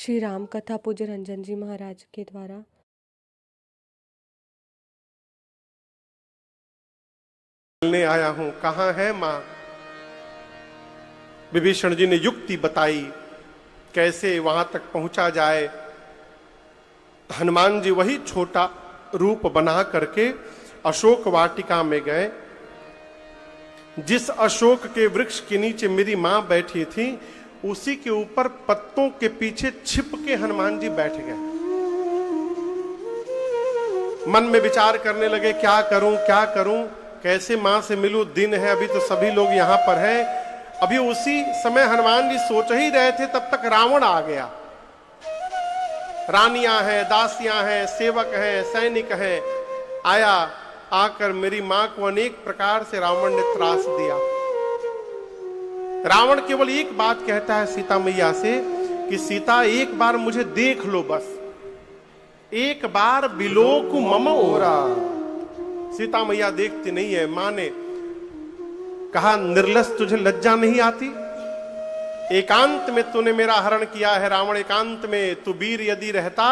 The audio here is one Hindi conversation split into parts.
श्री राम कथा पूज्य रंजन जी महाराज के द्वारा। मिलने आया हूं, कहां है मां? विभीषण जी ने युक्ति बताई कैसे वहां तक पहुंचा जाए। हनुमान जी वही छोटा रूप बना करके अशोक वाटिका में गए। जिस अशोक के वृक्ष के नीचे मेरी मां बैठी थी, उसी के ऊपर पत्तों के पीछे छिप के हनुमान जी बैठ गए। मन में विचार करने लगे, क्या करूं क्या करूं, कैसे मां से मिलूं, दिन है, अभी तो सभी लोग यहां पर हैं। अभी उसी समय हनुमान जी सोच ही रहे थे, तब तक रावण आ गया। रानियां हैं, दासियां हैं, सेवक हैं, सैनिक हैं। आया, आकर मेरी मां को अनेक प्रकार से रावण ने त्रास दिया। रावण केवल एक बात कहता है सीता मैया से कि सीता एक बार मुझे देख लो, बस एक बार बिलोकु मम ओरा। सीता मैया देखती नहीं है। मां ने कहा, निर्लज्ज, तुझे लज्जा नहीं आती? एकांत में तूने मेरा हरण किया है रावण, एकांत में। तू वीर यदि रहता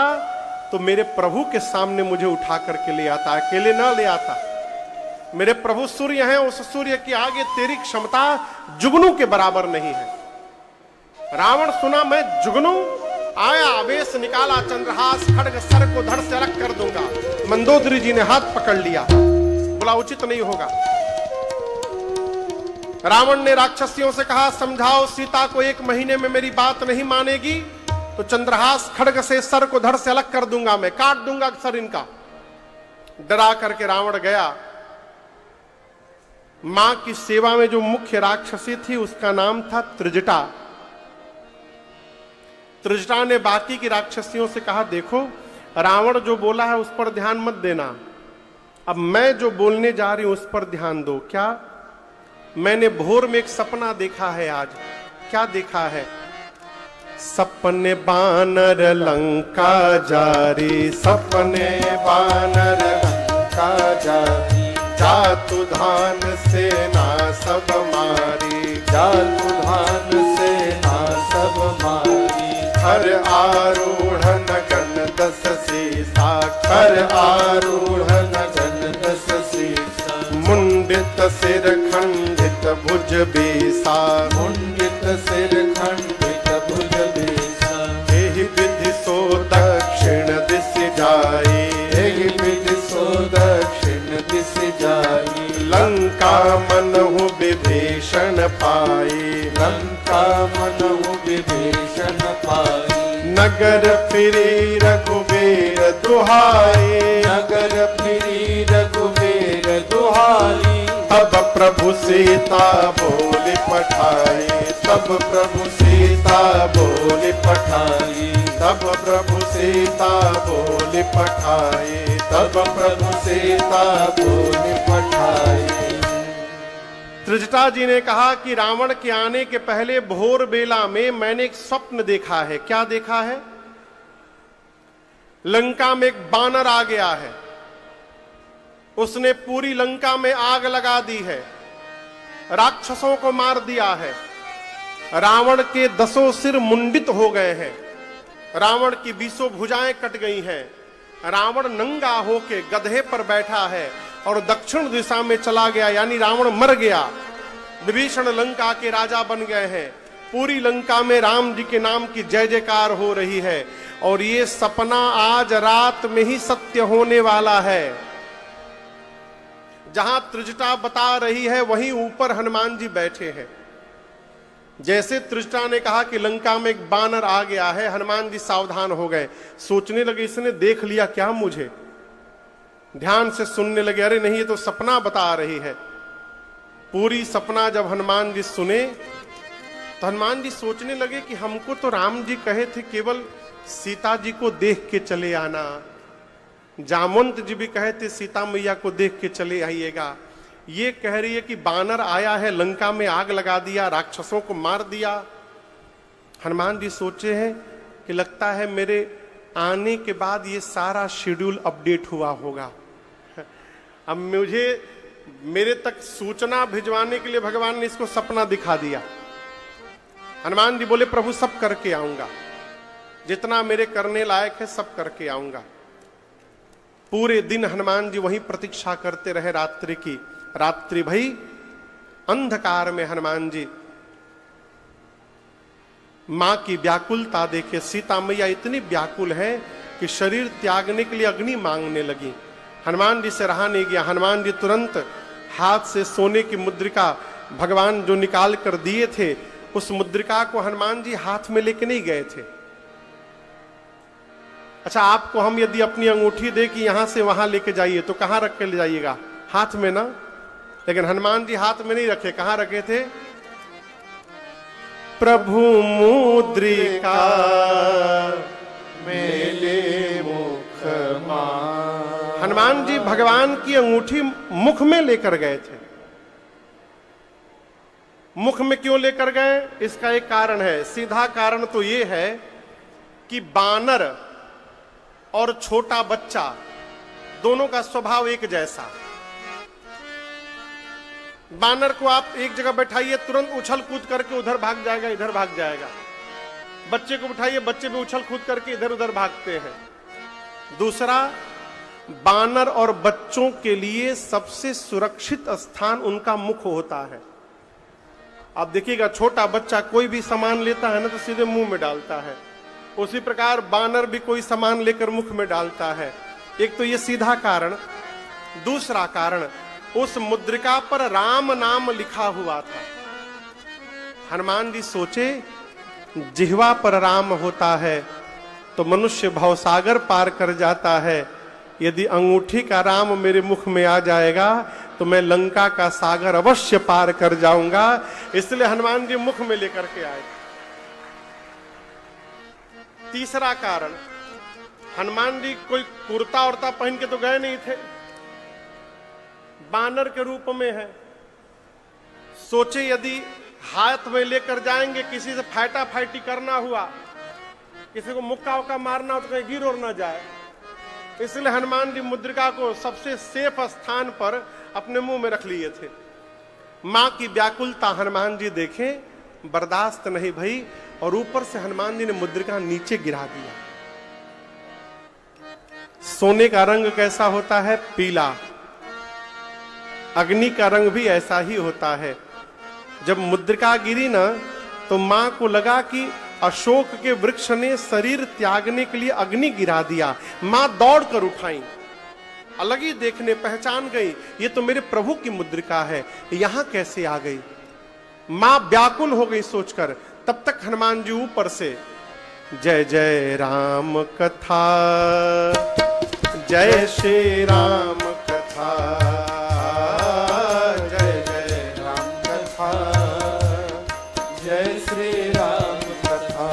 तो मेरे प्रभु के सामने मुझे उठा करके ले आता, अकेले ना ले आता। मेरे प्रभु सूर्य हैं, उस सूर्य के आगे तेरी क्षमता जुगनू के बराबर नहीं है। रावण सुना मैं जुगनू, आया, आवेश निकाला, चंद्रहास खड्ग सर को धड़ से अलग कर दूंगा। मंदोदरी जी ने हाथ पकड़ लिया, बोला उचित नहीं होगा। रावण ने राक्षसियों से कहा, समझाओ सीता को, 1 महीने में मेरी बात नहीं मानेगी तो चंद्रहास खड्ग से सर को धड़ से अलग कर दूंगा, मैं काट दूंगा सर इनका। डरा करके रावण गया। मां की सेवा में जो मुख्य राक्षसी थी उसका नाम था त्रिजटा। त्रिजटा ने बाकी की राक्षसियों से कहा, देखो रावण जो बोला है उस पर ध्यान मत देना, अब मैं जो बोलने जा रही हूं उस पर ध्यान दो। क्या? मैंने भोर में एक सपना देखा है आज। क्या देखा है? सपने बानर लंका जारी, सपने बानर लंका जारी, जातु धान सेना सब मारी, जातु धान सेना सब मारी। हर आरूढ़ गण 10 सीसा, हर आरूढ़ गण 10 सीसा। मुंडित सिर खंडित भुज बीसा, मुंडित सिर खंडित भुज बीसा। एहि विधि सो दक्षिण दिश जाई, एहि विधि सो दक्षिण दिश जाई। लंका मनहु विभीषण पाई, लंका मनहु विभीषण पाई। नगर फिरी रघुबीर दुहाई, नगर फिरी रघुबीर दुहाई। तब प्रभु सीता बोली पठाई, तब प्रभु सीता बोली पठाई, तब प्रभु सीता बोली पठाई, तब प्रभु सीता बोली पठाई। त्रिजटा जी ने कहा कि रावण के आने के पहले भोर बेला में मैंने एक स्वप्न देखा है। क्या देखा है? लंका में एक बानर आ गया है, उसने पूरी लंका में आग लगा दी है, राक्षसों को मार दिया है। रावण के 10 सिर मुंडित हो गए हैं, रावण की 20 भुजाएं कट गई हैं। रावण नंगा होके गधे पर बैठा है और दक्षिण दिशा में चला गया, यानी रावण मर गया। विभीषण लंका के राजा बन गए हैं। पूरी लंका में राम जी के नाम की जय जयकार हो रही है और ये सपना आज रात में ही सत्य होने वाला है। जहां त्रिजटा बता रही है वहीं ऊपर हनुमान जी बैठे हैं। जैसे त्रिजटा ने कहा कि लंका में एक बानर आ गया है, हनुमान जी सावधान हो गए। सोचने लगे, इसने देख लिया क्या मुझे? ध्यान से सुनने लगे, अरे नहीं, ये तो सपना बता रही है। पूरी सपना जब हनुमान जी सुने तो हनुमान जी सोचने लगे कि हमको तो राम जी कहे थे केवल सीता जी को देख के चले आना, जामवंत जी भी कहे थे सीता मैया को देख के चले आइएगा। ये कह रही है कि बानर आया है, लंका में आग लगा दिया, राक्षसों को मार दिया। हनुमान जी सोचे हैं कि लगता है मेरे आने के बाद ये सारा शेड्यूल अपडेट हुआ होगा। अब मुझे मेरे तक सूचना भिजवाने के लिए भगवान ने इसको सपना दिखा दिया। हनुमान जी बोले, प्रभु सब करके आऊंगा। जितना मेरे करने लायक है सब करके आऊंगा। पूरे दिन हनुमान जी वहीं प्रतीक्षा करते रहे रात्रि की। रात्रि भई, अंधकार में हनुमान जी मां की व्याकुलता देखे। सीता मैया इतनी व्याकुल है कि शरीर त्यागने के लिए अग्नि मांगने लगी। हनुमान जी से रहा नहीं गया। हनुमान जी तुरंत हाथ से सोने की मुद्रिका भगवान जो निकाल कर दिए थे, उस मुद्रिका को हनुमान जी हाथ में लेके नहीं गए थे। अच्छा, आपको हम यदि अपनी अंगूठी दे कि यहां से वहां लेके जाइए तो कहां रख के ले जाइएगा? हाथ में ना। लेकिन हनुमान जी हाथ में नहीं रखे, कहां रखे थे? प्रभु मुद्रिका मेले मुख मान। हनुमान जी भगवान की अंगूठी मुख में लेकर गए थे। मुख में क्यों लेकर गए? इसका एक कारण है। सीधा कारण तो यह है कि बानर और छोटा बच्चा दोनों का स्वभाव एक जैसा। बानर को आप एक जगह बैठाइए, तुरंत उछल कूद करके उधर भाग जाएगा, इधर भाग जाएगा। बच्चे को बिठाइए, बच्चे भी उछल कूद करके इधर उधर भागते हैं। दूसरा, बानर और बच्चों के लिए सबसे सुरक्षित स्थान उनका मुख होता है। आप देखिएगा, छोटा बच्चा कोई भी सामान लेता है ना तो सीधे मुंह में डालता है। उसी प्रकार बानर भी कोई सामान लेकर मुख में डालता है। एक तो ये सीधा कारण। दूसरा कारण, उस मुद्रिका पर राम नाम लिखा हुआ था। हनुमान जी सोचे, जिह्वा पर राम होता है तो मनुष्य भवसागर पार कर जाता है। यदि अंगूठी का राम मेरे मुख में आ जाएगा तो मैं लंका का सागर अवश्य पार कर जाऊंगा। इसलिए हनुमान जी मुख में लेकर के आए। तीसरा कारण, हनुमान जी कोई कुर्ता उर्ता पहन के तो गए नहीं थे, बानर के रूप में है। सोचे यदि हाथ में लेकर जाएंगे, किसी से फाइटा फाइटी करना हुआ, किसी को मुक्का उक्का मारना हो तो कहीं गिर और ना जाए। इसलिए हनुमान जी मुद्रिका को सबसे सेफ स्थान पर अपने मुंह में रख लिए थे। मां की व्याकुलता हनुमान जी देखे, बर्दाश्त नहीं भई, और ऊपर से हनुमान जी ने मुद्रिका नीचे गिरा दिया। सोने का रंग कैसा होता है? पीला। अग्नि का रंग भी ऐसा ही होता है। जब मुद्रिका गिरी ना तो मां को लगा कि अशोक के वृक्ष ने शरीर त्यागने के लिए अग्नि गिरा दिया। मां दौड़ कर उठाई, अलग ही देखने पहचान गई, ये तो मेरे प्रभु की मुद्रिका है, यहां कैसे आ गई? मां व्याकुल हो गई सोचकर। तब तक हनुमान जी ऊपर से जय जय राम कथा, जय श्री राम कथा, जय जय राम कथा, जय श्री राम कथा।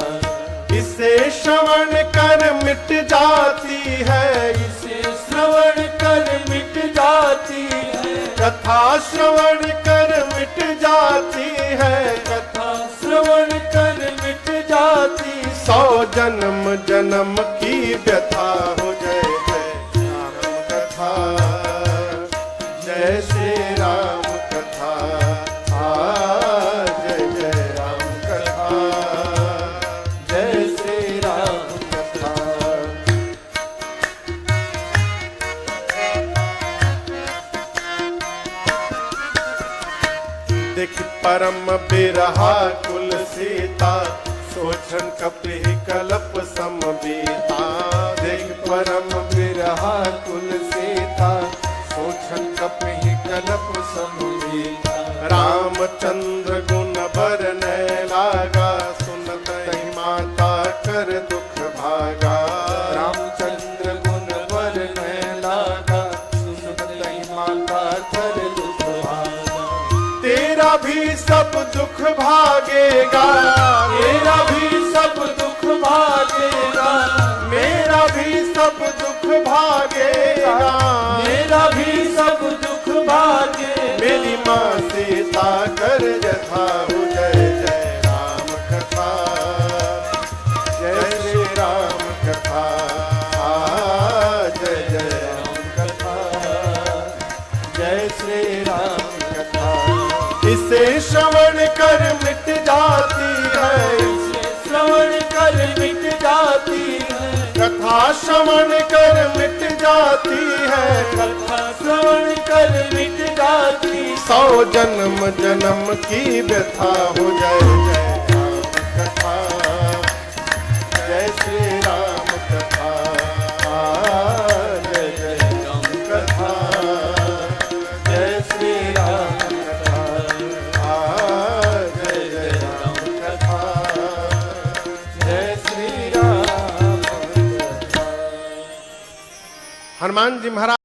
इसे श्रवण कर मिट जाती है, इसे श्रवण कर मिट जाती है, कथा श्रवण कर मिट जाती है, कथा श्रवण कर मिट जाती। 100 जन्म जन्म की व्यथा हो। जय जय राम कथा, जय श्री राम कथा, जय जय राम कथा, जय श्री राम कथा। देख परम बिरहा कुल सीता, सोचन कपि कलप समबीता। देख परम बिरहा कुल सीता, सोचन कपि कलप समबीता। रामचंद्र गुण बरनय लागा, सुनत ही माता कर दुख भागा। रामचंद्र गुण बरनय लागा, सुनत ही माता कर दुख भागा। तेरा भी सब दुख भागेगा, तेरा भी सब दुख भागेगा, मेरा भी सब दुख भागेगा, मेरा भी सब दुख भागेगा। मेरी माँ सीता कर जथा हो। जय जय राम कथा, जय श्री राम कथा, जय जय राम कथा, जय श्री राम कथा। इसे श्रवण कर मिट जाती है, इसे श्रवण कर मिट जाती श्रवण कर मिट जाती है, कथा श्रवण कर मिट जाती, 100 जन्म जन्म की व्यथा हो जाए। जय श्री राम कथा, जय जय राम कथा, जय श्री राम कथा, जय जय राम कथा, जय श्री राम कथा। हनुमान जी महाराज